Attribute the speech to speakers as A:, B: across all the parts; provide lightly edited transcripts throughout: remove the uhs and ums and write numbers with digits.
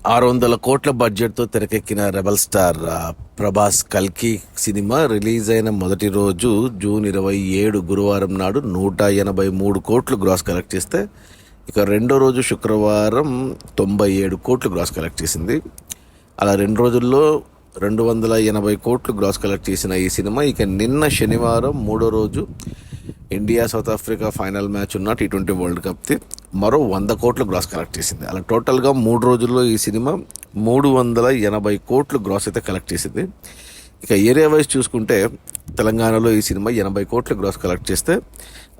A: 600 కోట్ల బడ్జెట్తో తెరకెక్కిన రెబల్ స్టార్ ప్రభాస్ కల్కి సినిమా రిలీజ్ అయిన మొదటి రోజు జూన్ 27 గురువారం నాడు 183 కోట్లు గ్రాస్ కలెక్ట్ చేస్తే, ఇక రెండో రోజు శుక్రవారం 97 కోట్లు గ్రాస్ కలెక్ట్ చేసింది. అలా 2 రోజుల్లో 280 కోట్లు గ్రాస్ కలెక్ట్ చేసిన ఈ సినిమా ఇక నిన్న శనివారం మూడో రోజు India south Africa final match ఉన్న T20 వరల్డ్ కప్ది మరో 100 కోట్లు గ్రాస్ కలెక్ట్ చేసింది. అలా టోటల్గా 3 రోజుల్లో ఈ సినిమా 380 కోట్లు గ్రాస్ అయితే కలెక్ట్ చేసింది. ఇక ఏరియా వైజ్ చూసుకుంటే తెలంగాణలో ఈ సినిమా 80 కోట్లు గ్రాస్ కలెక్ట్ చేస్తే,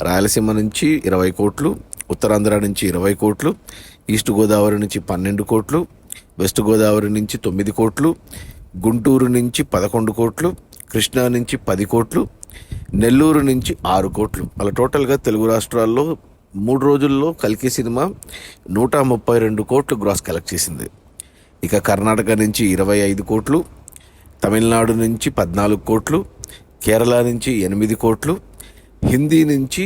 A: రాయలసీమ నుంచి 20 కోట్లు, ఉత్తరాంధ్ర నుంచి 20 కోట్లు, ఈస్ట్ గోదావరి నుంచి 12 కోట్లు, వెస్ట్ గోదావరి నుంచి 9 కోట్లు, గుంటూరు నుంచి 11 కోట్లు, కృష్ణా నుంచి 10 కోట్లు, నెల్లూరు నుంచి 6 కోట్లు. అలా టోటల్గా తెలుగు రాష్ట్రాల్లో 3 రోజుల్లో కల్కి సినిమా 132 కోట్లు గ్రాస్ కలెక్ట్ చేసింది. ఇక కర్ణాటక నుంచి 25 కోట్లు, తమిళనాడు నుంచి 14 కోట్లు, కేరళ నుంచి 8 కోట్లు, హిందీ నుంచి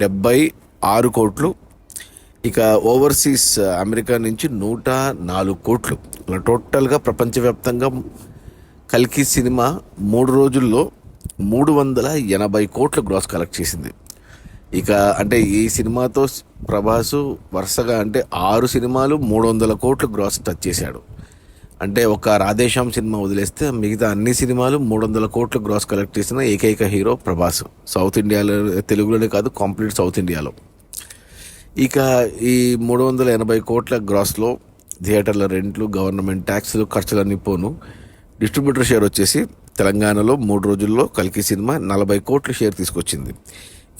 A: 76 కోట్లు, ఇక ఓవర్సీస్ అమెరికా నుంచి 104 కోట్లు. అలా టోటల్గా ప్రపంచవ్యాప్తంగా కల్కి సినిమా 3 రోజుల్లో 380 కోట్లు గ్రాస్ కలెక్ట్ చేసింది. ఇక అంటే ఈ సినిమాతో ప్రభాసు వరుసగా అంటే 6 సినిమాలు 300 కోట్లు గ్రాస్ టచ్ చేశాడు. అంటే ఒక రాధేశ్యామ్ సినిమా వదిలేస్తే మిగతా అన్ని సినిమాలు 300 కోట్లు గ్రాస్ కలెక్ట్ చేసిన ఏకైక హీరో ప్రభాస్. సౌత్ ఇండియాలో, తెలుగులోనే కాదు, కంప్లీట్ సౌత్ ఇండియాలో. ఇక ఈ 380 కోట్ల గ్రాస్లో థియేటర్ల రెంట్లు, గవర్నమెంట్ ట్యాక్స్లు, ఖర్చులన్నీ పోను డిస్ట్రిబ్యూటర్ షేర్ వచ్చేసి తెలంగాణలో 3 రోజుల్లో కల్కి సినిమా 40 కోట్ల షేర్ తీసుకొచ్చింది.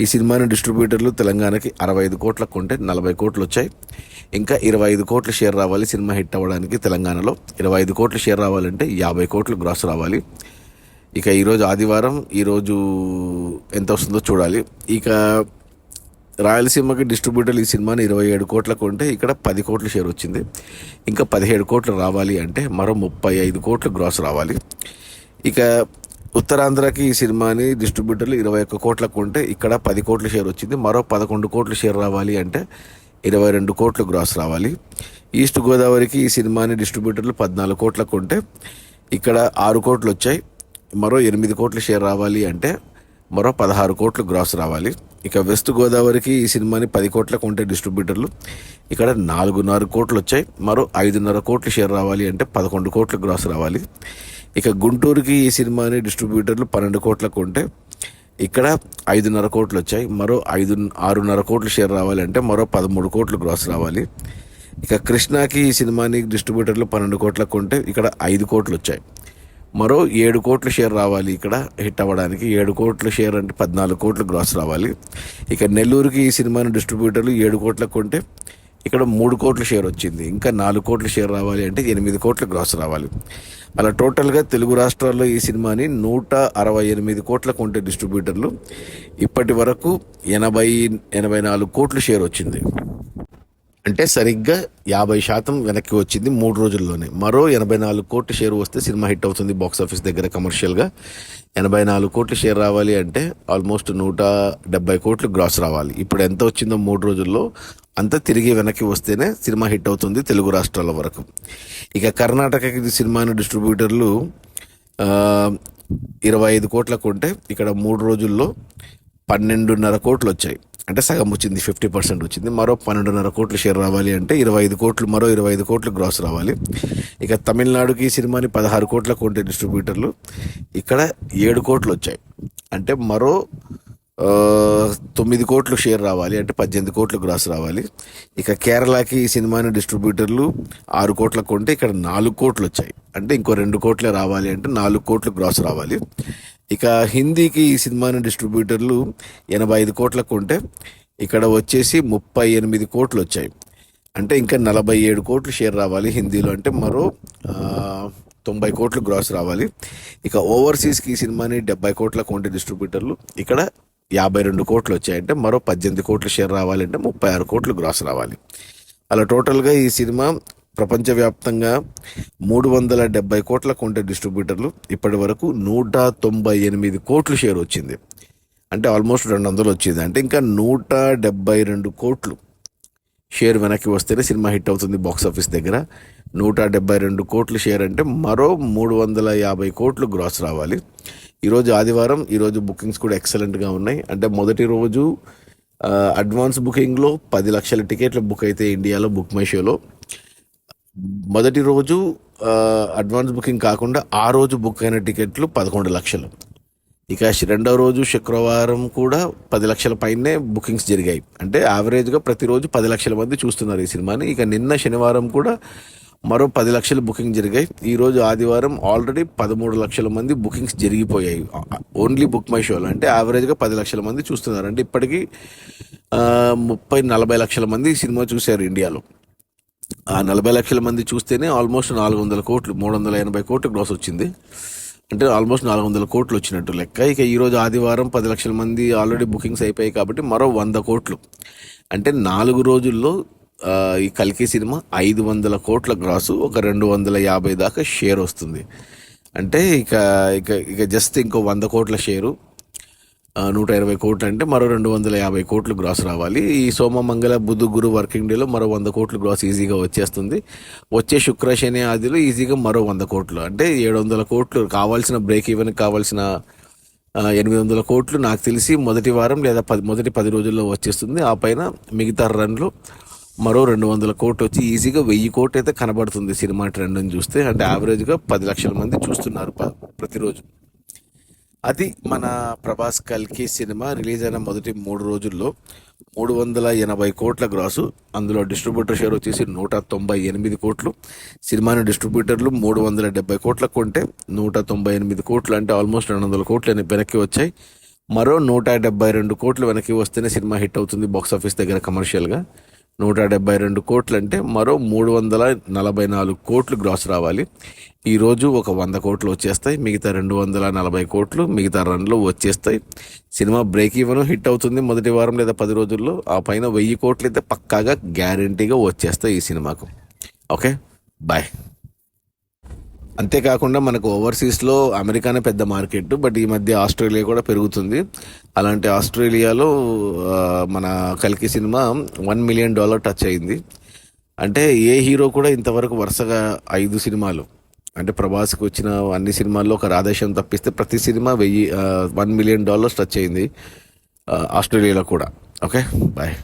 A: ఈ సినిమాని డిస్ట్రిబ్యూటర్లు తెలంగాణకి 65 కోట్లకు కొంటే 40 కోట్లు వచ్చాయి. ఇంకా 25 కోట్ల షేర్ రావాలి సినిమా హిట్ అవ్వడానికి. తెలంగాణలో 25 కోట్ల షేర్ రావాలంటే 50 కోట్లు గ్రాస్ రావాలి. ఇక ఈరోజు ఆదివారం, ఈరోజు ఎంత వస్తుందో చూడాలి. ఇక రాయలసీమకి డిస్ట్రిబ్యూటర్లు ఈ సినిమాని 27 కోట్లకు కొంటే ఇక్కడ 10 కోట్ల షేర్ వచ్చింది. ఇంకా 17 కోట్లు రావాలి అంటే మరో 35 కోట్లు గ్రాస్ రావాలి. ఇక ఉత్తరాంధ్రకి ఈ సినిమాని డిస్ట్రిబ్యూటర్లు 21 కోట్లకు కొంటే ఇక్కడ 10 కోట్ల షేర్ వచ్చింది. మరో 11 కోట్ల షేర్ రావాలి అంటే 22 కోట్లు గ్రాస్ రావాలి. ఈస్ట్ గోదావరికి ఈ సినిమాని డిస్ట్రిబ్యూటర్లు 14 కోట్లకు కొంటే ఇక్కడ 6 కోట్లు వచ్చాయి. మరో 8 కోట్ల షేర్ రావాలి అంటే మరో 16 కోట్లు గ్రాస్ రావాలి. ఇక వెస్ట్ గోదావరికి ఈ సినిమాని 10 కోట్లకు కొంటే డిస్ట్రిబ్యూటర్లు ఇక్కడ 4.5 కోట్లు వచ్చాయి. మరో 5.5 కోట్ల షేర్ రావాలి అంటే 11 కోట్లు గ్రాస్ రావాలి. ఇక గుంటూరుకి ఈ సినిమాని డిస్ట్రిబ్యూటర్లు 12 కోట్లకు కొంటే ఇక్కడ 5.5 కోట్లు వచ్చాయి. మరో 6.5 కోట్ల షేర్ రావాలి అంటే మరో 13 కోట్లు గ్రాస్ రావాలి. ఇక కృష్ణాకి ఈ సినిమాని డిస్ట్రిబ్యూటర్లు 12 కోట్లకు కొంటే ఇక్కడ 5 కోట్లు వచ్చాయి. మరో 7 కోట్ల షేర్ రావాలి ఇక్కడ హిట్ అవ్వడానికి. 7 కోట్ల షేర్ అంటే 14 కోట్లు గ్రాస్ రావాలి. ఇక నెల్లూరుకి ఈ సినిమాని డిస్ట్రిబ్యూటర్లు 7 కోట్లకు కొంటే ఇక్కడ 3 కోట్ల షేర్ వచ్చింది. ఇంకా 4 కోట్ల షేర్ రావాలి అంటే 8 కోట్ల గ్రాస్ రావాలి. అలా టోటల్గా తెలుగు రాష్ట్రాల్లో ఈ సినిమాని 168 కోట్లకు కొంటే డిస్ట్రిబ్యూటర్లు ఇప్పటి వరకు 84 కోట్ల షేర్ వచ్చింది. అంటే సరిగ్గా 50% వెనక్కి వచ్చింది 3 రోజుల్లోనే. మరో 84 కోట్ల షేర్ వస్తే సినిమా హిట్ అవుతుంది బాక్సాఫీస్ దగ్గర కమర్షియల్గా. 84 కోట్ల షేర్ రావాలి అంటే ఆల్మోస్ట్ 170 కోట్లు గ్రాస్ రావాలి. ఇప్పుడు ఎంత వచ్చిందో 3 రోజుల్లో అంతా తిరిగి వెనక్కి వస్తేనే సినిమా హిట్ అవుతుంది తెలుగు రాష్ట్రాల వరకు. ఇక కర్ణాటకకి సినిమాని డిస్ట్రిబ్యూటర్లు 25 కోట్లకు కొంటే ఇక్కడ 3 రోజుల్లో 12.5 కోట్లు వచ్చాయి. అంటే సగం వచ్చింది, 50% వచ్చింది. మరో 12.5 కోట్లు షేర్ రావాలి అంటే 25 కోట్లు, మరో 25 కోట్లు గ్రాస్ రావాలి. ఇక తమిళనాడుకి ఈ సినిమాని 16 కోట్లకు కొంటే డిస్ట్రిబ్యూటర్లు ఇక్కడ 7 కోట్లు వచ్చాయి. అంటే మరో 9 కోట్లు షేర్ రావాలి అంటే 18 కోట్లు గ్రాస్ రావాలి. ఇక కేరళకి ఈ సినిమాని డిస్ట్రిబ్యూటర్లు 6 కోట్లకు కొంటే ఇక్కడ 4 కోట్లు వచ్చాయి. అంటే ఇంకో 2 కోట్లే రావాలి అంటే 4 కోట్లు గ్రాస్ రావాలి. ఇక హిందీకి ఈ సినిమాని డిస్ట్రిబ్యూటర్లు 85 కోట్లకు కొంటే ఇక్కడ వచ్చేసి 38 కోట్లు వచ్చాయి. అంటే ఇంకా 47 కోట్లు షేర్ రావాలి హిందీలో అంటే మరో 90 కోట్లు గ్రాస్ రావాలి. ఇక ఓవర్సీస్కి ఈ సినిమాని 70 కోట్లకు కొంటే డిస్ట్రిబ్యూటర్లు ఇక్కడ 52 కోట్లు వచ్చాయంటే మరో 18 కోట్లు షేర్ రావాలంటే 36 కోట్లు గ్రాస్ రావాలి. అలా టోటల్గా ఈ సినిమా ప్రపంచవ్యాప్తంగా 370 కోట్లకు ఉండే డిస్ట్రిబ్యూటర్లు ఇప్పటి వరకు 198 కోట్లు షేర్ వచ్చింది. అంటే ఆల్మోస్ట్ 200 వచ్చింది. అంటే ఇంకా 172 కోట్లు షేర్ వెనక్కి వస్తేనే సినిమా హిట్ అవుతుంది బాక్స్ ఆఫీస్ దగ్గర. 172 కోట్లు షేర్ అంటే మరో 350 కోట్లు గ్రాస్ రావాలి. ఈరోజు ఆదివారం, ఈరోజు బుకింగ్స్ కూడా ఎక్సలెంట్గా ఉన్నాయి. అంటే మొదటి రోజు అడ్వాన్స్ బుకింగ్లో 10 లక్షల టికెట్లు బుక్ అయితే ఇండియాలో బుక్ మై షోలో మొదటి రోజు అడ్వాన్స్ బుకింగ్ కాకుండా ఆ రోజు బుక్ అయిన టికెట్లు 11 లక్షలు. ఇక రెండవ రోజు శుక్రవారం కూడా 10 లక్షల పైనే బుకింగ్స్ జరిగాయి. అంటే యావరేజ్గా ప్రతిరోజు 10 లక్షల మంది చూస్తున్నారు ఈ సినిమాని. ఇక నిన్న శనివారం కూడా మరో 10 లక్షలు బుకింగ్ జరిగాయి. ఈరోజు ఆదివారం ఆల్రెడీ 13 లక్షల మంది బుకింగ్స్ జరిగిపోయాయి ఓన్లీ బుక్ మై షోలో. అంటే యావరేజ్గా 10 లక్షల మంది చూస్తున్నారు. అంటే ఇప్పటికీ 30-40 లక్షల మంది ఈ సినిమా చూశారు ఇండియాలో. ఆ 40 లక్షల మంది చూస్తేనే ఆల్మోస్ట్ 400 కోట్లు, 380 కోట్లు గ్రాస్ వచ్చింది. అంటే ఆల్మోస్ట్ 400 కోట్లు వచ్చినట్టు లెక్క. ఇక ఈరోజు ఆదివారం 10 లక్షల మంది ఆల్రెడీ బుకింగ్స్ అయిపోయాయి కాబట్టి మరో 100 కోట్లు. అంటే 4 రోజుల్లో ఈ కల్కి సినిమా 500 కోట్ల గ్రాసు, ఒక 250 దాకా షేర్ వస్తుంది. అంటే ఇక ఇక ఇక జస్ట్ ఇంకో 100 కోట్ల షేరు, 120 కోట్లు అంటే మరో 250 కోట్లు గ్రాస్ రావాలి. ఈ సోమ మంగళ బుధ గురు వర్కింగ్ డేలో మరో 100 కోట్లు గ్రాస్ ఈజీగా వచ్చేస్తుంది. వచ్చే శుక్ర శని ఆదిలో ఈజీగా మరో 100 కోట్లు, అంటే 700 కోట్లు కావాల్సిన బ్రేక్ ఈవెన్ కావాల్సిన 800 కోట్లు నాకు తెలిసి మొదటి వారం లేదా మొదటి 10 రోజుల్లో వచ్చేస్తుంది. ఆ పైన మిగతా రన్లో మరో 200 కోట్లు వచ్చి ఈజీగా 1000 కోట్లు అయితే కనబడుతుంది సినిమా ట్రెండ్ని చూస్తే. అంటే యావరేజ్గా 10 లక్షల మంది చూస్తున్నారు ప్రతిరోజు. అది మన ప్రభాస్ కల్కి సినిమా రిలీజ్ అయిన మొదటి 3 రోజుల్లో 380 కోట్ల గ్రాసు. అందులో డిస్ట్రిబ్యూటర్ షేర్ వచ్చేసి 198 కోట్లు. సినిమాని డిస్ట్రిబ్యూటర్లు 370 కోట్లకు కొంటే 198 కోట్లు, అంటే ఆల్మోస్ట్ 200 కోట్లు వెనక్కి వచ్చాయి. మరో 172 కోట్లు వెనక్కి వస్తేనే సినిమా హిట్ అవుతుంది బాక్స్ ఆఫీస్ దగ్గర కమర్షియల్గా. 172 కోట్లు అంటే మరో 344 కోట్లు గ్రాస్ రావాలి. ఈరోజు ఒక 100 కోట్లు వచ్చేస్తాయి, మిగతా 240 కోట్లు మిగతా రన్లో వచ్చేస్తాయి. సినిమా బ్రేక్ ఈవెన్ హిట్ అవుతుంది మొదటి వారం లేదా 10 రోజుల్లో. ఆ పైన 1000 కోట్లు అయితే పక్కాగా గ్యారంటీగా వచ్చేస్తాయి ఈ సినిమాకు. Okay, bye. అంతేకాకుండా మనకు ఓవర్సీస్లో అమెరికానే పెద్ద మార్కెట్, బట్ ఈ మధ్య ఆస్ట్రేలియా కూడా పెరుగుతుంది. అలాంటి ఆస్ట్రేలియాలో మన కల్కి సినిమా $1 మిలియన్ టచ్ అయింది. అంటే ఏ హీరో కూడా ఇంతవరకు వరుసగా 5 సినిమాలు, అంటే ప్రభాస్కి వచ్చిన అన్ని సినిమాల్లో ఒక రాధేశ్యామ్ తప్పిస్తే ప్రతి సినిమా $1 మిలియన్ టచ్ అయింది ఆస్ట్రేలియాలో కూడా. Okay, bye.